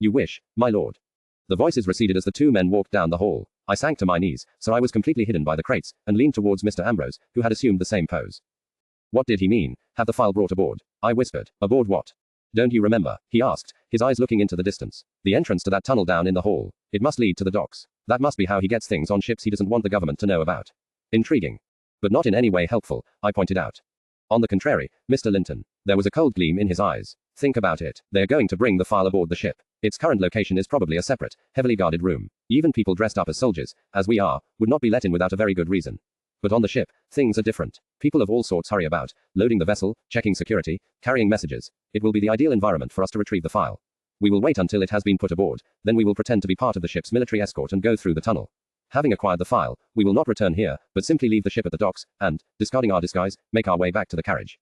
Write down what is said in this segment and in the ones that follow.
You wish, my lord. The voices receded as the two men walked down the hall. I sank to my knees, so I was completely hidden by the crates, and leaned towards Mr. Ambrose, who had assumed the same pose. What did he mean? Have the file brought aboard? I whispered. Aboard what? Don't you remember? He asked, his eyes looking into the distance. The entrance to that tunnel down in the hall. It must lead to the docks. That must be how he gets things on ships he doesn't want the government to know about. Intriguing. But not in any way helpful, I pointed out. On the contrary, Mr. Linton. There was a cold gleam in his eyes. Think about it. They are going to bring the file aboard the ship. Its current location is probably a separate, heavily guarded room. Even people dressed up as soldiers, as we are, would not be let in without a very good reason. But on the ship, things are different. People of all sorts hurry about, loading the vessel, checking security, carrying messages. It will be the ideal environment for us to retrieve the file. We will wait until it has been put aboard, then we will pretend to be part of the ship's military escort and go through the tunnel. Having acquired the file, we will not return here, but simply leave the ship at the docks, and, discarding our disguise, make our way back to the carriage.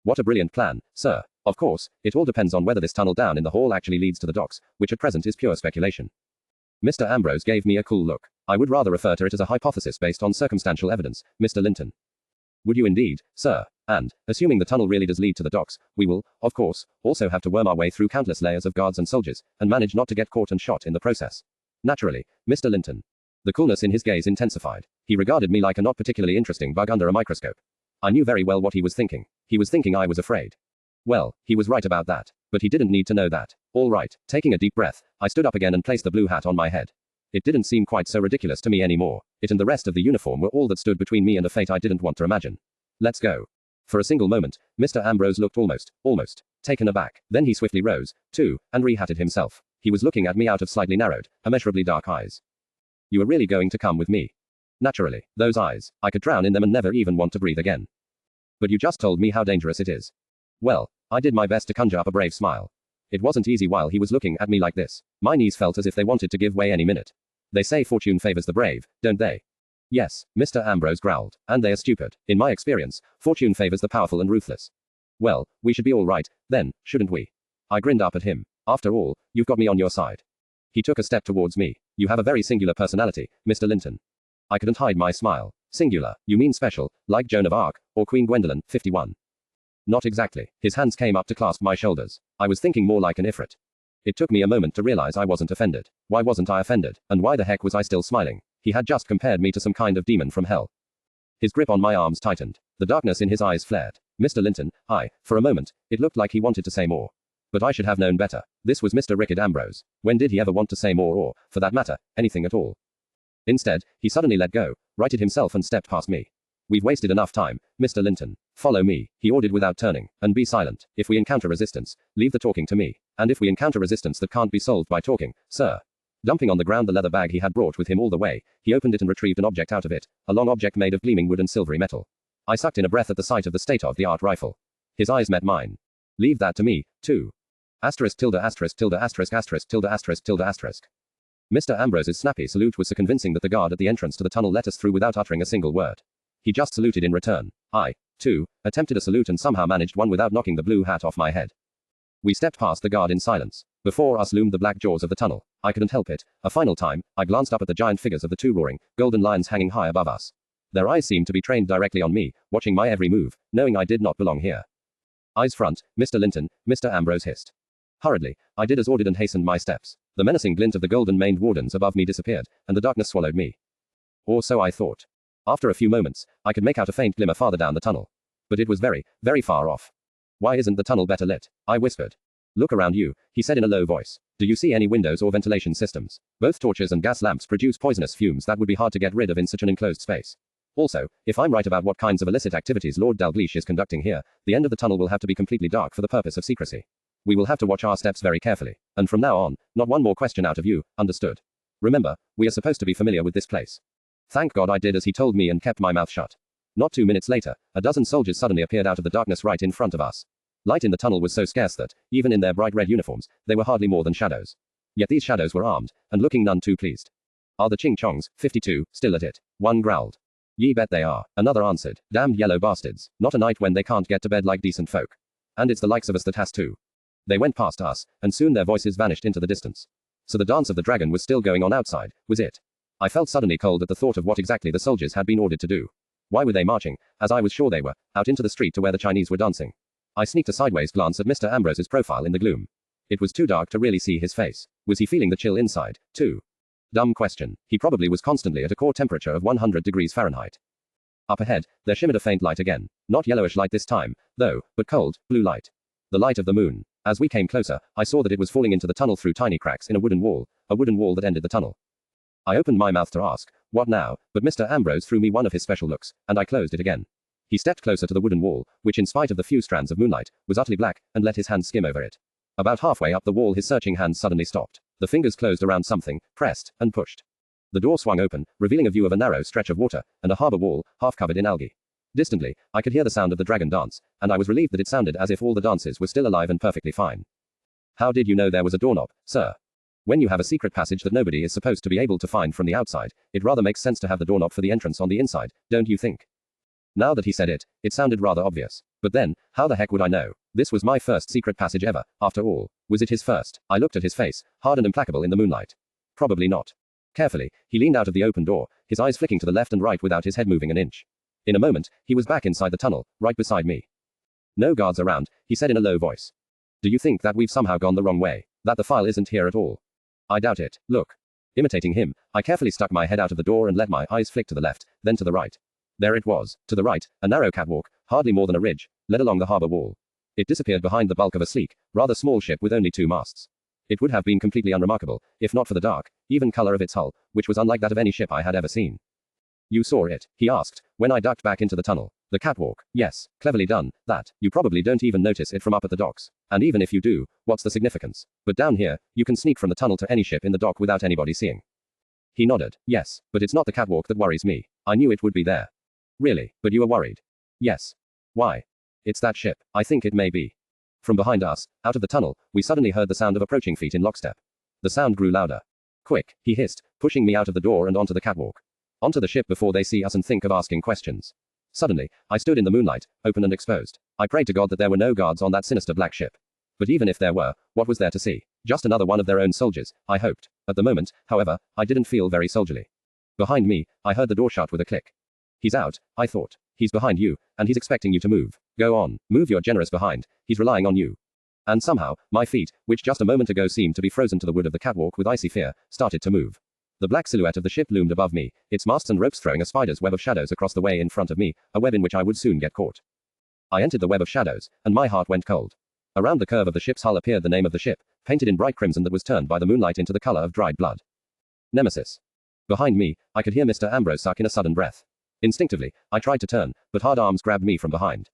What a brilliant plan, sir. Of course, it all depends on whether this tunnel down in the hall actually leads to the docks, which at present is pure speculation. Mr. Ambrose gave me a cool look. I would rather refer to it as a hypothesis based on circumstantial evidence, Mr. Linton. Would you indeed, sir? And, assuming the tunnel really does lead to the docks, we will, of course, also have to worm our way through countless layers of guards and soldiers, and manage not to get caught and shot in the process. Naturally, Mr. Linton. The coolness in his gaze intensified. He regarded me like a not particularly interesting bug under a microscope. I knew very well what he was thinking. He was thinking I was afraid. Well, he was right about that. But he didn't need to know that. All right, taking a deep breath, I stood up again and placed the blue hat on my head. It didn't seem quite so ridiculous to me anymore. It and the rest of the uniform were all that stood between me and a fate I didn't want to imagine. Let's go. For a single moment, Mr. Ambrose looked almost taken aback. Then he swiftly rose, too, and rehatted himself. He was looking at me out of slightly narrowed, immeasurably dark eyes. You are really going to come with me? Naturally, those eyes, I could drown in them and never even want to breathe again. But you just told me how dangerous it is. Well, I did my best to conjure up a brave smile. It wasn't easy while he was looking at me like this. My knees felt as if they wanted to give way any minute. They say fortune favors the brave, don't they? Yes, Mr. Ambrose growled. And they are stupid. In my experience, fortune favors the powerful and ruthless. Well, we should be all right, then, shouldn't we? I grinned up at him. After all, you've got me on your side. He took a step towards me. You have a very singular personality, Mr. Linton. I couldn't hide my smile. Singular, you mean special, like Joan of Arc, or Queen Gwendolyn, 51. Not exactly. His hands came up to clasp my shoulders. I was thinking more like an ifrit. It took me a moment to realize I wasn't offended. Why wasn't I offended? And why the heck was I still smiling? He had just compared me to some kind of demon from hell. His grip on my arms tightened. The darkness in his eyes flared. Mr. Linton, for a moment, it looked like he wanted to say more. But I should have known better. This was Mr. Rickard Ambrose. When did he ever want to say more or, for that matter, anything at all? Instead, he suddenly let go, righted himself and stepped past me. We've wasted enough time, Mr. Linton. Follow me, he ordered without turning, and be silent. If we encounter resistance, leave the talking to me. And if we encounter resistance that can't be solved by talking, sir. Dumping on the ground the leather bag he had brought with him all the way, he opened it and retrieved an object out of it, a long object made of gleaming wood and silvery metal. I sucked in a breath at the sight of the state-of-the-art rifle. His eyes met mine. Leave that to me, too. Asterisk tilde asterisk tilde asterisk asterisk tilde asterisk tilde asterisk. Mr. Ambrose's snappy salute was so convincing that the guard at the entrance to the tunnel let us through without uttering a single word. He just saluted in return. I, too, attempted a salute and somehow managed one without knocking the blue hat off my head. We stepped past the guard in silence. Before us loomed the black jaws of the tunnel. I couldn't help it. A final time, I glanced up at the giant figures of the two roaring, golden lions hanging high above us. Their eyes seemed to be trained directly on me, watching my every move, knowing I did not belong here. Eyes front, Mr. Linton, Mr. Ambrose hissed. Hurriedly, I did as ordered and hastened my steps. The menacing glint of the golden-maned wardens above me disappeared, and the darkness swallowed me. Or so I thought. After a few moments, I could make out a faint glimmer farther down the tunnel. But it was very, very far off. Why isn't the tunnel better lit? I whispered. Look around you, he said in a low voice. Do you see any windows or ventilation systems? Both torches and gas lamps produce poisonous fumes that would be hard to get rid of in such an enclosed space. Also, if I'm right about what kinds of illicit activities Lord Dalgleish is conducting here, the end of the tunnel will have to be completely dark for the purpose of secrecy. We will have to watch our steps very carefully. And from now on, not one more question out of you, understood? Remember, we are supposed to be familiar with this place. Thank God I did as he told me and kept my mouth shut. Not 2 minutes later, a dozen soldiers suddenly appeared out of the darkness right in front of us. Light in the tunnel was so scarce that, even in their bright red uniforms, they were hardly more than shadows. Yet these shadows were armed, and looking none too pleased. Are the Ching Chongs, 52, still at it? One growled. Ye bet they are, another answered. Damned yellow bastards, not a night when they can't get to bed like decent folk. And it's the likes of us that has to. They went past us, and soon their voices vanished into the distance. So the dance of the dragon was still going on outside, was it? I felt suddenly cold at the thought of what exactly the soldiers had been ordered to do. Why were they marching, as I was sure they were, out into the street to where the Chinese were dancing? I sneaked a sideways glance at Mr. Ambrose's profile in the gloom. It was too dark to really see his face. Was he feeling the chill inside, too? Dumb question. He probably was constantly at a core temperature of 100 degrees Fahrenheit. Up ahead, there shimmered a faint light again. Not yellowish light this time, though, but cold, blue light. The light of the moon. As we came closer, I saw that it was falling into the tunnel through tiny cracks in a wooden wall that ended the tunnel. I opened my mouth to ask, what now, but Mr. Ambrose threw me one of his special looks, and I closed it again. He stepped closer to the wooden wall, which in spite of the few strands of moonlight, was utterly black, and let his hand skim over it. About halfway up the wall his searching hands suddenly stopped. The fingers closed around something, pressed, and pushed. The door swung open, revealing a view of a narrow stretch of water, and a harbor wall, half covered in algae. Distantly, I could hear the sound of the dragon dance, and I was relieved that it sounded as if all the dancers were still alive and perfectly fine. How did you know there was a doorknob, sir? When you have a secret passage that nobody is supposed to be able to find from the outside, it rather makes sense to have the doorknob for the entrance on the inside, don't you think? Now that he said it, it sounded rather obvious. But then, how the heck would I know? This was my first secret passage ever, after all. Was it his first? I looked at his face, hard and implacable in the moonlight. Probably not. Carefully, he leaned out of the open door, his eyes flicking to the left and right without his head moving an inch. In a moment, he was back inside the tunnel, right beside me. No guards around, he said in a low voice. Do you think that we've somehow gone the wrong way? That the file isn't here at all? I doubt it. Look. Imitating him, I carefully stuck my head out of the door and let my eyes flick to the left, then to the right. There it was. To the right, a narrow catwalk, hardly more than a ridge, led along the harbor wall. It disappeared behind the bulk of a sleek, rather small ship with only 2 masts. It would have been completely unremarkable, if not for the dark, even color of its hull, which was unlike that of any ship I had ever seen. You saw it? He asked, when I ducked back into the tunnel. The catwalk. Yes, cleverly done, that. You probably don't even notice it from up at the docks. And even if you do, what's the significance? But down here, you can sneak from the tunnel to any ship in the dock without anybody seeing. He nodded. Yes, but it's not the catwalk that worries me. I knew it would be there. Really, but you are worried? Yes. Why? It's that ship. I think it may be. From behind us, out of the tunnel, we suddenly heard the sound of approaching feet in lockstep. The sound grew louder. Quick, he hissed, pushing me out of the door and onto the catwalk. Onto the ship before they see us and think of asking questions. Suddenly, I stood in the moonlight, open and exposed. I prayed to God that there were no guards on that sinister black ship. But even if there were, what was there to see? Just another one of their own soldiers, I hoped. At the moment, however, I didn't feel very soldierly. Behind me, I heard the door shut with a click. He's out, I thought. He's behind you, and he's expecting you to move. Go on, move your generous behind. He's relying on you. And somehow, my feet, which just a moment ago seemed to be frozen to the wood of the catwalk with icy fear, started to move. The black silhouette of the ship loomed above me, its masts and ropes throwing a spider's web of shadows across the way in front of me, a web in which I would soon get caught. I entered the web of shadows, and my heart went cold. Around the curve of the ship's hull appeared the name of the ship, painted in bright crimson that was turned by the moonlight into the color of dried blood. Nemesis. Behind me, I could hear Mr. Ambrose suck in a sudden breath. Instinctively, I tried to turn, but hard arms grabbed me from behind.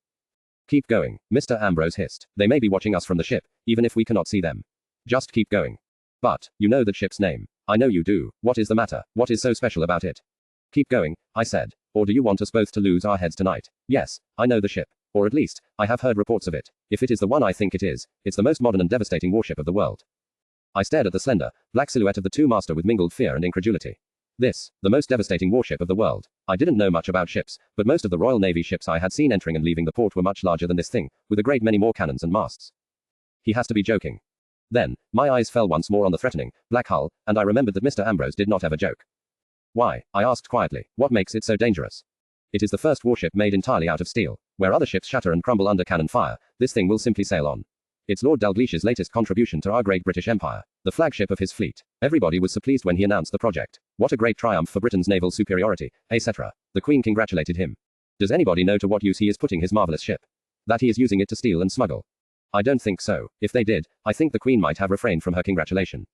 Keep going, Mr. Ambrose hissed. They may be watching us from the ship, even if we cannot see them. Just keep going. But, you know that ship's name. I know you do. What is the matter? What is so special about it? Keep going, I said. Or do you want us both to lose our heads tonight? Yes, I know the ship. Or at least, I have heard reports of it. If it is the one I think it is, it's the most modern and devastating warship of the world. I stared at the slender, black silhouette of the two-master with mingled fear and incredulity. This, the most devastating warship of the world. I didn't know much about ships, but most of the Royal Navy ships I had seen entering and leaving the port were much larger than this thing, with a great many more cannons and masts. He has to be joking. Then, my eyes fell once more on the threatening, black hull, and I remembered that Mr. Ambrose did not ever joke. Why? I asked quietly. What makes it so dangerous? It is the first warship made entirely out of steel. Where other ships shatter and crumble under cannon fire, this thing will simply sail on. It's Lord Dalglish's latest contribution to our great British Empire, the flagship of his fleet. Everybody was so pleased when he announced the project. What a great triumph for Britain's naval superiority, etc. The Queen congratulated him. Does anybody know to what use he is putting his marvelous ship? That he is using it to steal and smuggle? I don't think so. If they did, I think the Queen might have refrained from her congratulation.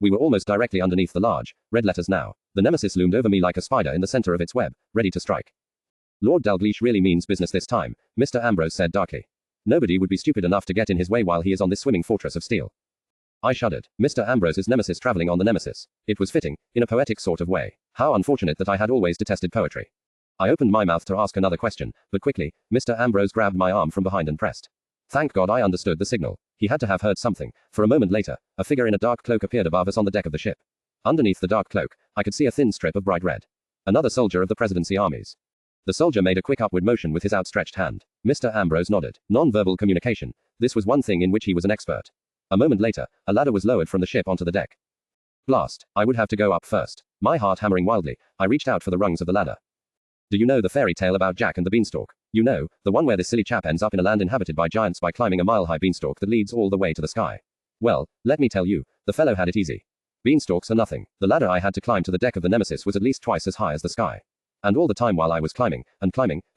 We were almost directly underneath the large, red letters now. The Nemesis loomed over me like a spider in the center of its web, ready to strike. Lord Dalglish really means business this time, Mr. Ambrose said darkly. Nobody would be stupid enough to get in his way while he is on this swimming fortress of steel. I shuddered. Mr. Ambrose's Nemesis traveling on the Nemesis. It was fitting, in a poetic sort of way. How unfortunate that I had always detested poetry. I opened my mouth to ask another question, but quickly, Mr. Ambrose grabbed my arm from behind and pressed. Thank God I understood the signal. He had to have heard something, for a moment later, a figure in a dark cloak appeared above us on the deck of the ship. Underneath the dark cloak, I could see a thin strip of bright red. Another soldier of the Presidency armies. The soldier made a quick upward motion with his outstretched hand. Mr. Ambrose nodded. Non-verbal communication. This was one thing in which he was an expert. A moment later, a ladder was lowered from the ship onto the deck. Blast. I would have to go up first. My heart hammering wildly, I reached out for the rungs of the ladder. Do you know the fairy tale about Jack and the Beanstalk? You know, the one where this silly chap ends up in a land inhabited by giants by climbing a mile-high beanstalk that leads all the way to the sky. Well, let me tell you, the fellow had it easy. Beanstalks are nothing. The ladder I had to climb to the deck of the Nemesis was at least twice as high as the sky. And all the time while I was climbing, and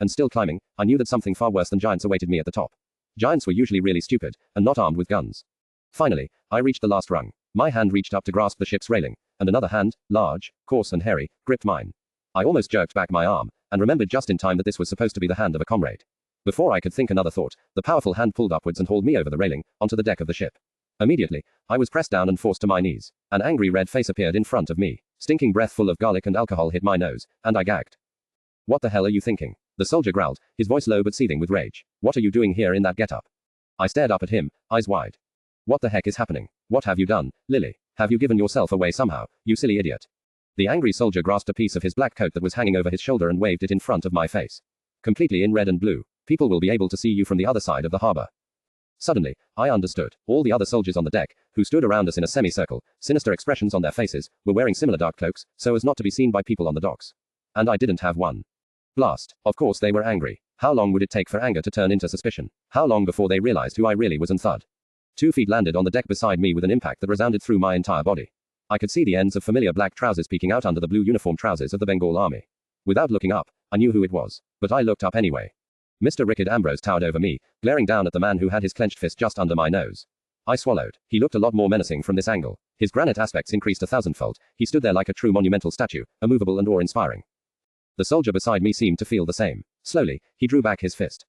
still climbing, I knew that something far worse than giants awaited me at the top. Giants were usually really stupid, and not armed with guns. Finally, I reached the last rung. My hand reached up to grasp the ship's railing, and another hand, large, coarse and hairy, gripped mine. I almost jerked back my arm, and remembered just in time that this was supposed to be the hand of a comrade. Before I could think another thought, the powerful hand pulled upwards and hauled me over the railing, onto the deck of the ship. Immediately, I was pressed down and forced to my knees. An angry red face appeared in front of me. Stinking breath full of garlic and alcohol hit my nose, and I gagged. What the hell are you thinking? The soldier growled, his voice low but seething with rage. What are you doing here in that getup? I stared up at him, eyes wide. What the heck is happening? What have you done, Lily? Have you given yourself away somehow, you silly idiot? The angry soldier grasped a piece of his black coat that was hanging over his shoulder and waved it in front of my face. Completely in red and blue. People will be able to see you from the other side of the harbor. Suddenly, I understood. All the other soldiers on the deck, who stood around us in a semicircle, sinister expressions on their faces, were wearing similar dark cloaks, so as not to be seen by people on the docks. And I didn't have one. Blast. Of course they were angry. How long would it take for anger to turn into suspicion? How long before they realized who I really was and thud? 2 feet landed on the deck beside me with an impact that resounded through my entire body. I could see the ends of familiar black trousers peeking out under the blue uniform trousers of the Bengal Army. Without looking up, I knew who it was. But I looked up anyway. Mr. Rickard Ambrose towered over me, glaring down at the man who had his clenched fist just under my nose. I swallowed. He looked a lot more menacing from this angle. His granite aspects increased 1,000-fold. He stood there like a true monumental statue, immovable and awe-inspiring. The soldier beside me seemed to feel the same. Slowly, he drew back his fist.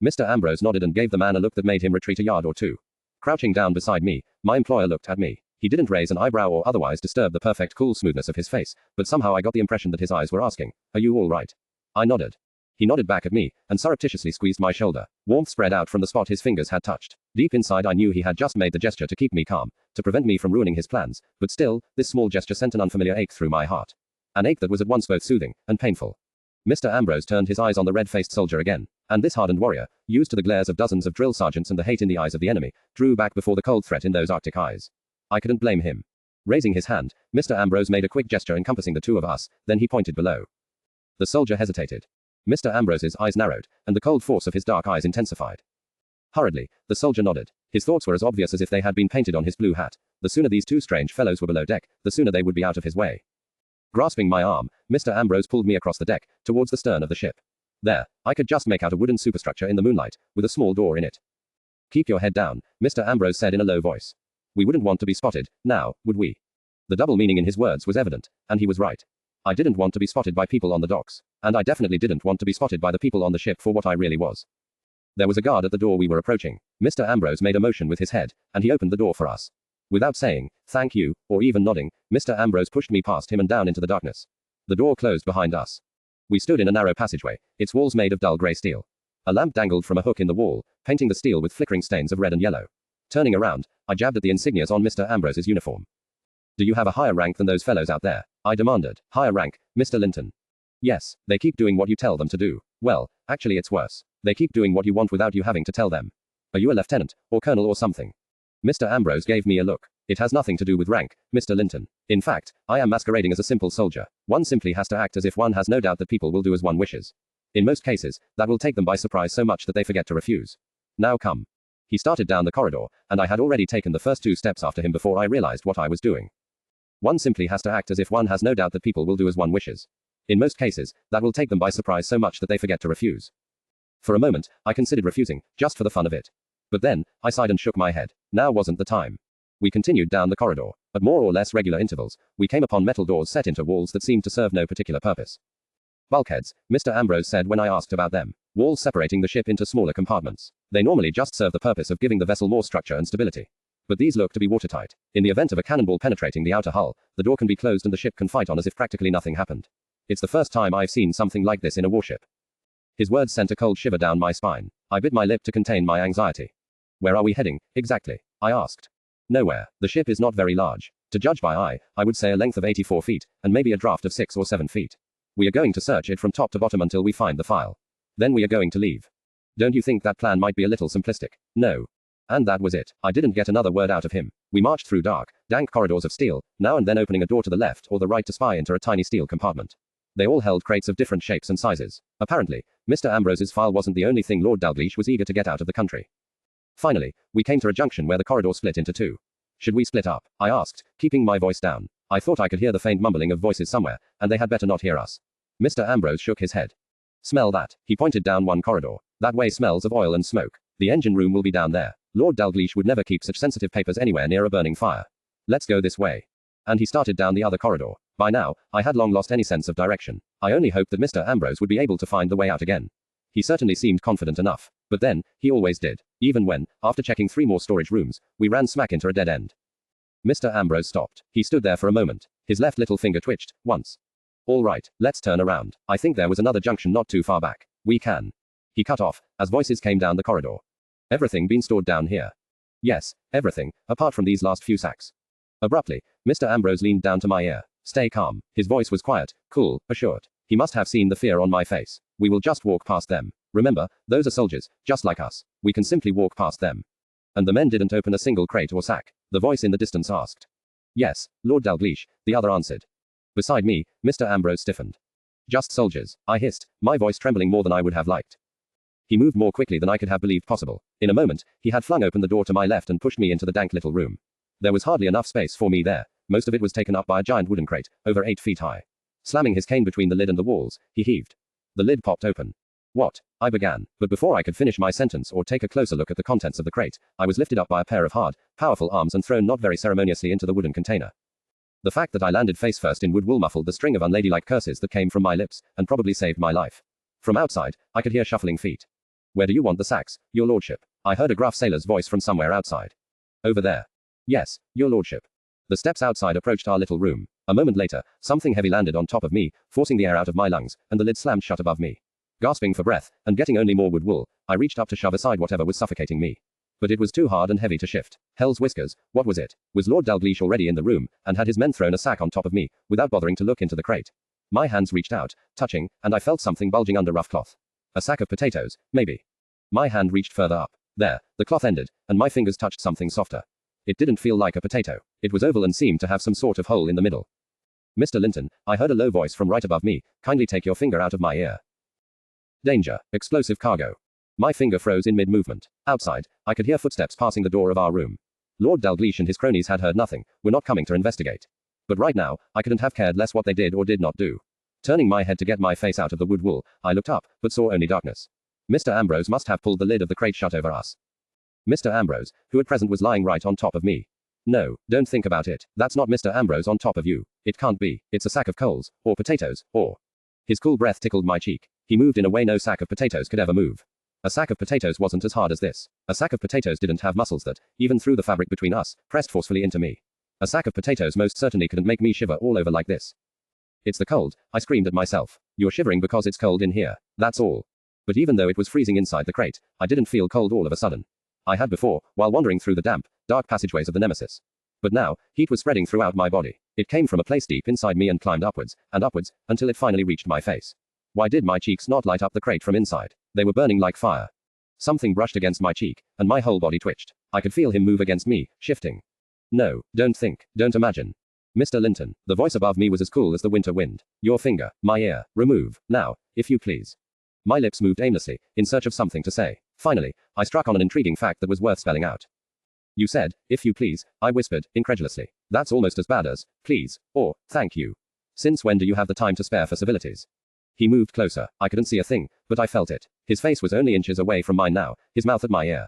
Mr. Ambrose nodded and gave the man a look that made him retreat a yard or two. Crouching down beside me, my employer looked at me. He didn't raise an eyebrow or otherwise disturb the perfect cool smoothness of his face, but somehow I got the impression that his eyes were asking, "Are you all right?" I nodded. He nodded back at me, and surreptitiously squeezed my shoulder. Warmth spread out from the spot his fingers had touched. Deep inside I knew he had just made the gesture to keep me calm, to prevent me from ruining his plans, but still, this small gesture sent an unfamiliar ache through my heart. An ache that was at once both soothing and painful. Mr. Ambrose turned his eyes on the red-faced soldier again, and this hardened warrior, used to the glares of dozens of drill sergeants and the hate in the eyes of the enemy, drew back before the cold threat in those Arctic eyes. I couldn't blame him. Raising his hand, Mr. Ambrose made a quick gesture encompassing the two of us, then he pointed below. The soldier hesitated. Mr. Ambrose's eyes narrowed, and the cold force of his dark eyes intensified. Hurriedly, the soldier nodded. His thoughts were as obvious as if they had been painted on his blue hat. The sooner these two strange fellows were below deck, the sooner they would be out of his way. Grasping my arm, Mr. Ambrose pulled me across the deck, towards the stern of the ship. There, I could just make out a wooden superstructure in the moonlight, with a small door in it. "Keep your head down," Mr. Ambrose said in a low voice. "We wouldn't want to be spotted, now, would we?" The double meaning in his words was evident, and he was right. I didn't want to be spotted by people on the docks, and I definitely didn't want to be spotted by the people on the ship for what I really was. There was a guard at the door we were approaching. Mr. Ambrose made a motion with his head, and he opened the door for us. Without saying, "Thank you," or even nodding, Mr. Ambrose pushed me past him and down into the darkness. The door closed behind us. We stood in a narrow passageway, its walls made of dull grey steel. A lamp dangled from a hook in the wall, painting the steel with flickering stains of red and yellow. Turning around, I jabbed at the insignias on Mr. Ambrose's uniform. "Do you have a higher rank than those fellows out there?" I demanded. "Higher rank, Mr. Linton." "Yes, they keep doing what you tell them to do." "Well, actually it's worse. They keep doing what you want without you having to tell them." "Are you a lieutenant, or colonel or something?" Mr. Ambrose gave me a look. "It has nothing to do with rank, Mr. Linton. In fact, I am masquerading as a simple soldier. One simply has to act as if one has no doubt that people will do as one wishes. In most cases, that will take them by surprise so much that they forget to refuse. Now come." He started down the corridor, and I had already taken the first 2 steps after him before I realized what I was doing. One simply has to act as if one has no doubt that people will do as one wishes. In most cases, that will take them by surprise so much that they forget to refuse. For a moment, I considered refusing, just for the fun of it. But then, I sighed and shook my head. Now wasn't the time. We continued down the corridor. At more or less regular intervals, we came upon metal doors set into walls that seemed to serve no particular purpose. "Bulkheads," Mr. Ambrose said when I asked about them. "Walls separating the ship into smaller compartments. They normally just serve the purpose of giving the vessel more structure and stability. But these look to be watertight. In the event of a cannonball penetrating the outer hull, the door can be closed and the ship can fight on as if practically nothing happened. It's the first time I've seen something like this in a warship." His words sent a cold shiver down my spine. I bit my lip to contain my anxiety. "Where are we heading, exactly?" I asked. "Nowhere. The ship is not very large. To judge by eye, I would say a length of 84 feet, and maybe a draft of 6 or 7 feet. We are going to search it from top to bottom until we find the file. Then we are going to leave. Don't you think that plan might be a little simplistic?" "No." And that was it. I didn't get another word out of him. We marched through dark, dank corridors of steel, now and then opening a door to the left or the right to spy into a tiny steel compartment. They all held crates of different shapes and sizes. Apparently, Mr. Ambrose's file wasn't the only thing Lord Dalgleish was eager to get out of the country. Finally, we came to a junction where the corridor split into 2. Should we split up? I asked, keeping my voice down. I thought I could hear the faint mumbling of voices somewhere, and they had better not hear us. Mr. Ambrose shook his head. Smell that. He pointed down one corridor. That way smells of oil and smoke. The engine room will be down there. Lord Dalgleish would never keep such sensitive papers anywhere near a burning fire. Let's go this way. And he started down the other corridor. By now, I had long lost any sense of direction. I only hoped that Mr. Ambrose would be able to find the way out again. He certainly seemed confident enough. But then, he always did. Even when, after checking 3 more storage rooms, we ran smack into a dead end. Mr. Ambrose stopped. He stood there for a moment. His left little finger twitched, once. All right, let's turn around. I think there was another junction not too far back. We can. He cut off, as voices came down the corridor. Everything been stored down here? Yes, everything, apart from these last few sacks. Abruptly, Mr. Ambrose leaned down to my ear. Stay calm. His voice was quiet, cool, assured. He must have seen the fear on my face. We will just walk past them. Remember, those are soldiers, just like us. We can simply walk past them. And the men didn't open a single crate or sack. The voice in the distance asked. Yes, Lord Dalgleish, the other answered. Beside me, Mr. Ambrose stiffened. Just soldiers, I hissed, my voice trembling more than I would have liked. He moved more quickly than I could have believed possible. In a moment, he had flung open the door to my left and pushed me into the dank little room. There was hardly enough space for me there. Most of it was taken up by a giant wooden crate, over 8 feet high. Slamming his cane between the lid and the walls, he heaved. The lid popped open. What? I began, but before I could finish my sentence or take a closer look at the contents of the crate, I was lifted up by a pair of hard, powerful arms and thrown not very ceremoniously into the wooden container. The fact that I landed face first in wood wool muffled the string of unladylike curses that came from my lips, and probably saved my life. From outside, I could hear shuffling feet. Where do you want the sacks, your lordship? I heard a gruff sailor's voice from somewhere outside. Over there. Yes, your lordship. The steps outside approached our little room. A moment later, something heavy landed on top of me, forcing the air out of my lungs, and the lid slammed shut above me. Gasping for breath, and getting only more wood wool, I reached up to shove aside whatever was suffocating me. But it was too hard and heavy to shift. Hell's whiskers, what was it? Was Lord Dalgleish already in the room, and had his men thrown a sack on top of me, without bothering to look into the crate? My hands reached out, touching, and I felt something bulging under rough cloth. A sack of potatoes, maybe. My hand reached further up. There, the cloth ended, and my fingers touched something softer. It didn't feel like a potato. It was oval and seemed to have some sort of hole in the middle. Mr. Linton, I heard a low voice from right above me, kindly take your finger out of my ear. Danger, explosive cargo. My finger froze in mid-movement. Outside, I could hear footsteps passing the door of our room. Lord Dalgleish and his cronies had heard nothing, were not coming to investigate. But right now, I couldn't have cared less what they did or did not do. Turning my head to get my face out of the wood wool, I looked up, but saw only darkness. Mr. Ambrose must have pulled the lid of the crate shut over us. Mr. Ambrose, who at present was lying right on top of me. No, don't think about it. That's not Mr. Ambrose on top of you. It can't be. It's a sack of coals, or potatoes, or... His cool breath tickled my cheek. He moved in a way no sack of potatoes could ever move. A sack of potatoes wasn't as hard as this. A sack of potatoes didn't have muscles that, even through the fabric between us, pressed forcefully into me. A sack of potatoes most certainly couldn't make me shiver all over like this. It's the cold, I screamed at myself. You're shivering because it's cold in here. That's all. But even though it was freezing inside the crate, I didn't feel cold all of a sudden. I had before, while wandering through the damp, dark passageways of the Nemesis. But now, heat was spreading throughout my body. It came from a place deep inside me and climbed upwards, until it finally reached my face. Why did my cheeks not light up the crate from inside? They were burning like fire. Something brushed against my cheek, and my whole body twitched. I could feel him move against me, shifting. No, don't think, don't imagine. Mr. Linton, the voice above me was as cool as the winter wind. Your finger, my ear, remove, now, if you please. My lips moved aimlessly, in search of something to say. Finally, I struck on an intriguing fact that was worth spelling out. You said, if you please, I whispered, incredulously. That's almost as bad as, please, or, thank you. Since when do you have the time to spare for civilities? He moved closer. I couldn't see a thing, but I felt it. His face was only inches away from mine now, his mouth at my ear.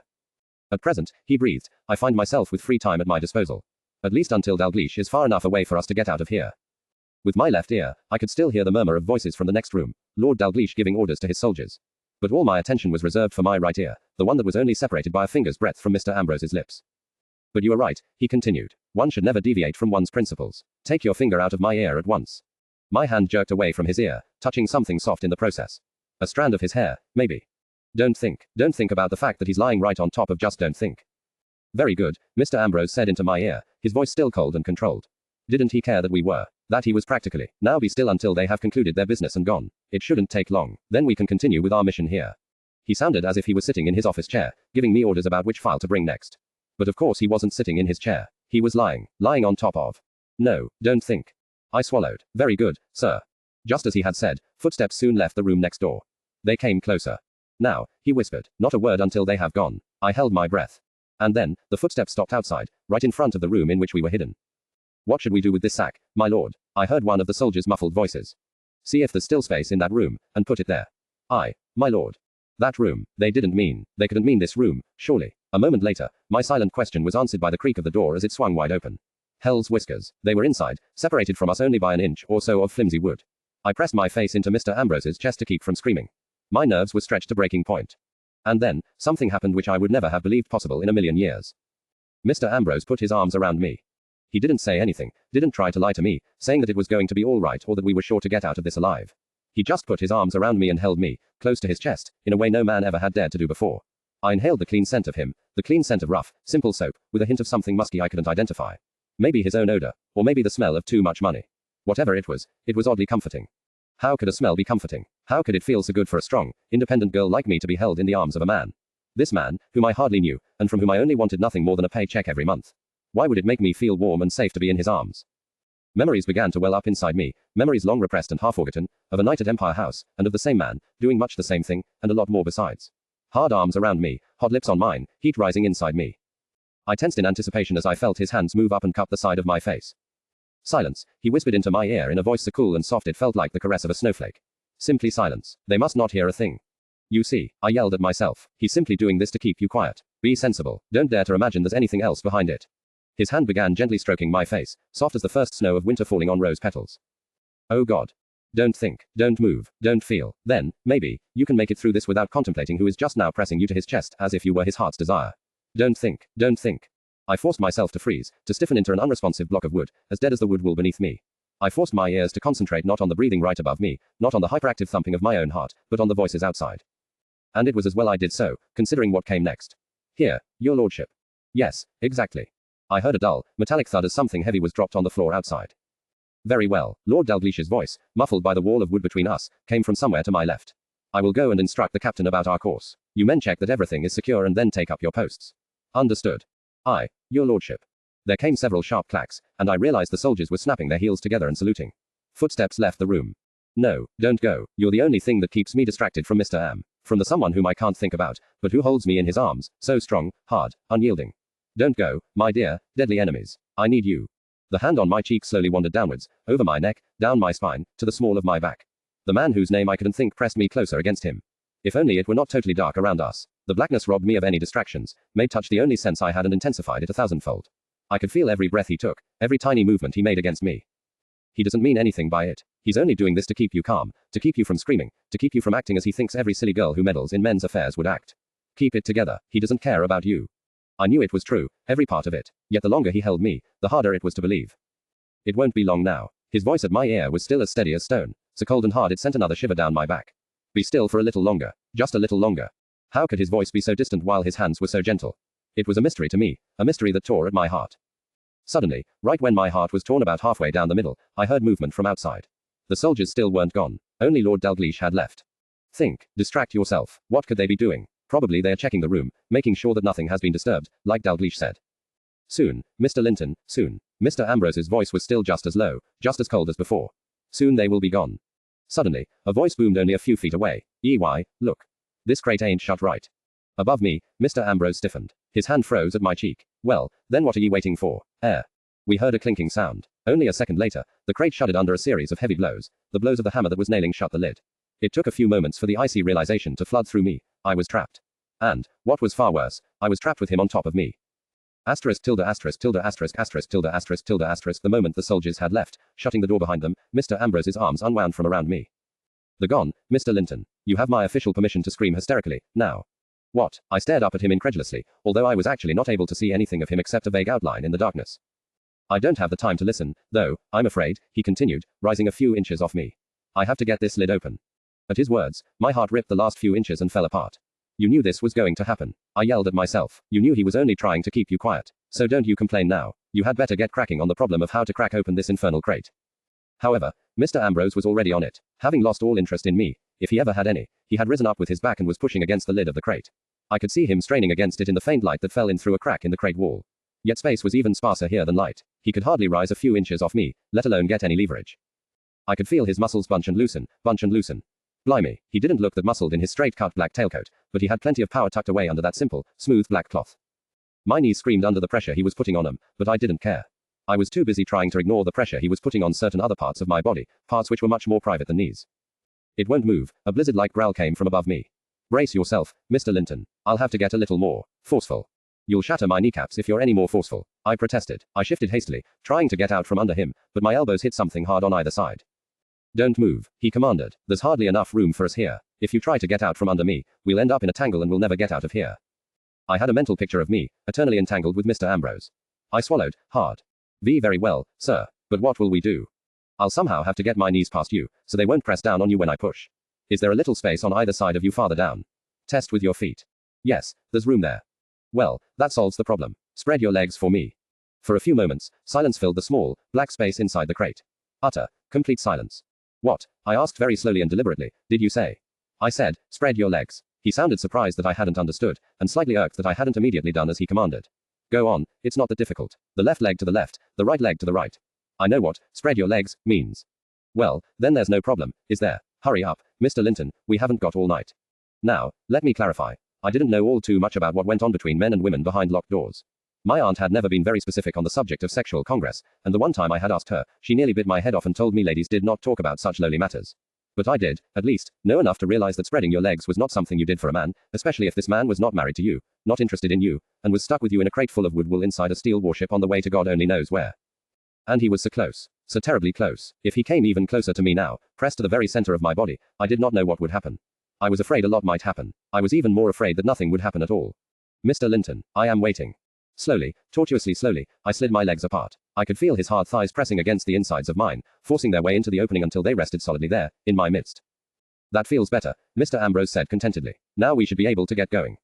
At present, he breathed, I find myself with free time at my disposal. At least until Dalgleish is far enough away for us to get out of here. With my left ear, I could still hear the murmur of voices from the next room, Lord Dalgleish giving orders to his soldiers. But all my attention was reserved for my right ear, the one that was only separated by a finger's breadth from Mr. Ambrose's lips. But you are right, he continued. One should never deviate from one's principles. Take your finger out of my ear at once. My hand jerked away from his ear, touching something soft in the process. A strand of his hair, maybe. Don't think about the fact that he's lying right on top of just don't think. Very good, Mr. Ambrose said into my ear, his voice still cold and controlled. Didn't he care that we were? That he was practically. Now be still until they have concluded their business and gone. It shouldn't take long. Then we can continue with our mission here. He sounded as if he was sitting in his office chair, giving me orders about which file to bring next. But of course he wasn't sitting in his chair. He was lying on top of. No, don't think. I swallowed. Very good, sir. Just as he had said, footsteps soon left the room next door. They came closer. Now, he whispered, not a word until they have gone. I held my breath. And then, the footsteps stopped outside, right in front of the room in which we were hidden. What should we do with this sack, my lord? I heard one of the soldiers' muffled voices. See if there's still space in that room, and put it there. My lord. That room, they couldn't mean this room, surely. A moment later, my silent question was answered by the creak of the door as it swung wide open. Hell's whiskers, they were inside, separated from us only by an inch or so of flimsy wood. I pressed my face into Mr. Ambrose's chest to keep from screaming. My nerves were stretched to breaking point. And then, something happened which I would never have believed possible in a million years. Mr. Ambrose put his arms around me. He didn't say anything, didn't try to lie to me, saying that it was going to be all right or that we were sure to get out of this alive. He just put his arms around me and held me, close to his chest, in a way no man ever had dared to do before. I inhaled the clean scent of him, the clean scent of rough, simple soap, with a hint of something musky I couldn't identify. Maybe his own odor, or maybe the smell of too much money. Whatever it was oddly comforting. How could a smell be comforting? How could it feel so good for a strong, independent girl like me to be held in the arms of a man? This man, whom I hardly knew, and from whom I only wanted nothing more than a paycheck every month. Why would it make me feel warm and safe to be in his arms? Memories began to well up inside me, memories long repressed and half forgotten, of a night at Empire House, and of the same man, doing much the same thing, and a lot more besides. Hard arms around me, hot lips on mine, heat rising inside me. I tensed in anticipation as I felt his hands move up and cup the side of my face. Silence, he whispered into my ear in a voice so cool and soft it felt like the caress of a snowflake. Simply silence. They must not hear a thing. You see, I yelled at myself, he's simply doing this to keep you quiet. Be sensible. Don't dare to imagine there's anything else behind it. His hand began gently stroking my face, soft as the first snow of winter falling on rose petals. Oh God. Don't think, don't move, don't feel. Then, maybe, you can make it through this without contemplating who is just now pressing you to his chest as if you were his heart's desire. Don't think, don't think. I forced myself to freeze, to stiffen into an unresponsive block of wood, as dead as the wood wall beneath me. I forced my ears to concentrate not on the breathing right above me, not on the hyperactive thumping of my own heart, but on the voices outside. And it was as well I did so, considering what came next. Here, your lordship. Yes, exactly. I heard a dull, metallic thud as something heavy was dropped on the floor outside. Very well, Lord Dalglish's voice, muffled by the wall of wood between us, came from somewhere to my left. I will go and instruct the captain about our course. You men check that everything is secure and then take up your posts. Understood. Your lordship. There came several sharp clacks, and I realized the soldiers were snapping their heels together and saluting. Footsteps left the room. No, don't go. You're the only thing that keeps me distracted from Mr. Am. From the someone whom I can't think about, but who holds me in his arms, so strong, hard, unyielding. Don't go, my dear, deadly enemies. I need you. The hand on my cheek slowly wandered downwards, over my neck, down my spine, to the small of my back. The man whose name I couldn't think pressed me closer against him. If only it were not totally dark around us. The blackness robbed me of any distractions, made touch the only sense I had and intensified it 1,000-fold. I could feel every breath he took, every tiny movement he made against me. He doesn't mean anything by it. He's only doing this to keep you calm, to keep you from screaming, to keep you from acting as he thinks every silly girl who meddles in men's affairs would act. Keep it together. He doesn't care about you. I knew it was true, every part of it. Yet the longer he held me, the harder it was to believe. It won't be long now. His voice at my ear was still as steady as stone, so cold and hard it sent another shiver down my back. Be still for a little longer. Just a little longer. How could his voice be so distant while his hands were so gentle? It was a mystery to me, a mystery that tore at my heart. Suddenly, right when my heart was torn about halfway down the middle, I heard movement from outside. The soldiers still weren't gone. Only Lord Dalglish had left. Think, distract yourself. What could they be doing? Probably they are checking the room, making sure that nothing has been disturbed, like Dalglish said. Soon, Mr. Linton, soon. Mr. Ambrose's voice was still just as low, just as cold as before. Soon they will be gone. Suddenly, a voice boomed only a few feet away. Look. This crate ain't shut right. Above me, Mr. Ambrose stiffened. His hand froze at my cheek. Well, then what are you waiting for? Air. We heard a clinking sound. Only a second later, the crate shuddered under a series of heavy blows, the blows of the hammer that was nailing shut the lid. It took a few moments for the icy realization to flood through me. I was trapped. And, what was far worse, I was trapped with him on top of me. Asterisk tilde asterisk tilde asterisk asterisk tilde asterisk tilde asterisk. The moment the soldiers had left, shutting the door behind them, Mr. Ambrose's arms unwound from around me. They're gone, Mr. Linton. You have my official permission to scream hysterically, now. What? I stared up at him incredulously, although I was actually not able to see anything of him except a vague outline in the darkness. I don't have the time to listen, though, I'm afraid, he continued, rising a few inches off me. I have to get this lid open. At his words, my heart ripped the last few inches and fell apart. You knew this was going to happen. I yelled at myself. You knew he was only trying to keep you quiet. So don't you complain now. You had better get cracking on the problem of how to crack open this infernal crate. However, Mr. Ambrose was already on it. Having lost all interest in me, if he ever had any, he had risen up with his back and was pushing against the lid of the crate. I could see him straining against it in the faint light that fell in through a crack in the crate wall. Yet space was even sparser here than light. He could hardly rise a few inches off me, let alone get any leverage. I could feel his muscles bunch and loosen, bunch and loosen. Blimey, he didn't look that muscled in his straight-cut black tailcoat, but he had plenty of power tucked away under that simple, smooth black cloth. My knees screamed under the pressure he was putting on them, but I didn't care. I was too busy trying to ignore the pressure he was putting on certain other parts of my body, parts which were much more private than knees. It won't move, a blizzard-like growl came from above me. Brace yourself, Mr. Linton. I'll have to get a little more forceful. You'll shatter my kneecaps if you're any more forceful, I protested. I shifted hastily, trying to get out from under him, but my elbows hit something hard on either side. Don't move, he commanded. There's hardly enough room for us here. If you try to get out from under me, we'll end up in a tangle and we'll never get out of here. I had a mental picture of me, eternally entangled with Mr. Ambrose. I swallowed, hard. Very well, sir. But what will we do? I'll somehow have to get my knees past you, so they won't press down on you when I push. Is there a little space on either side of you farther down? Test with your feet. Yes, there's room there. Well, that solves the problem. Spread your legs for me. For a few moments, silence filled the small, black space inside the crate. Utter, complete silence. What? I asked very slowly and deliberately. Did you say? I said, spread your legs. He sounded surprised that I hadn't understood, and slightly irked that I hadn't immediately done as he commanded. Go on, it's not that difficult. The left leg to the left, the right leg to the right. I know what spread your legs means. Well, then there's no problem, is there? Hurry up, Mr. Linton, we haven't got all night. Now, let me clarify. I didn't know all too much about what went on between men and women behind locked doors. My aunt had never been very specific on the subject of sexual congress, and the one time I had asked her, she nearly bit my head off and told me ladies did not talk about such lowly matters. But I did, at least, know enough to realize that spreading your legs was not something you did for a man, especially if this man was not married to you, not interested in you, and was stuck with you in a crate full of wood wool inside a steel warship on the way to God only knows where. And he was so close. So terribly close. If he came even closer to me now, pressed to the very center of my body, I did not know what would happen. I was afraid a lot might happen. I was even more afraid that nothing would happen at all. Mr. Linton, I am waiting. Slowly, tortuously slowly, I slid my legs apart. I could feel his hard thighs pressing against the insides of mine, forcing their way into the opening until they rested solidly there, in my midst. That feels better, Mr. Ambrose said contentedly. Now we should be able to get going.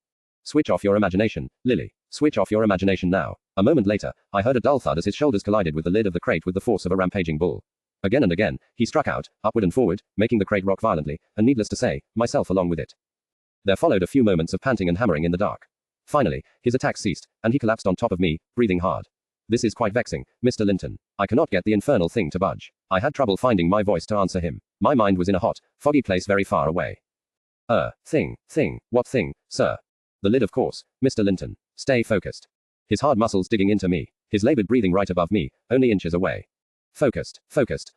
Switch off your imagination, Lily. Switch off your imagination now. A moment later, I heard a dull thud as his shoulders collided with the lid of the crate with the force of a rampaging bull. Again and again, he struck out, upward and forward, making the crate rock violently, and needless to say, myself along with it. There followed a few moments of panting and hammering in the dark. Finally, his attack ceased, and he collapsed on top of me, breathing hard. This is quite vexing, Mr. Linton. I cannot get the infernal thing to budge. I had trouble finding my voice to answer him. My mind was in a hot, foggy place very far away. Thing. What thing, sir? The lid, of course, Mr. Linton. Stay focused. His hard muscles digging into me, his labored breathing right above me, only inches away. Focused,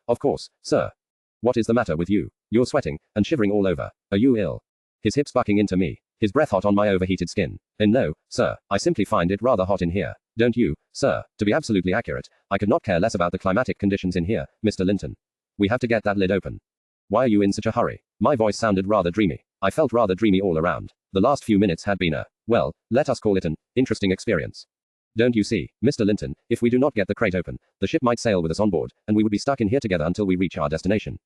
of course, sir. What is the matter with you? You're sweating, and shivering all over. Are you ill? His hips bucking into me, his breath hot on my overheated skin. And no, sir, I simply find it rather hot in here. Don't you, sir? To be absolutely accurate, I could not care less about the climatic conditions in here, Mr. Linton. We have to get that lid open. Why are you in such a hurry? My voice sounded rather dreamy. I felt rather dreamy all around. The last few minutes had been well, let us call it an interesting experience. Don't you see, Mr. Linton, if we do not get the crate open, the ship might sail with us on board, and we would be stuck in here together until we reach our destination.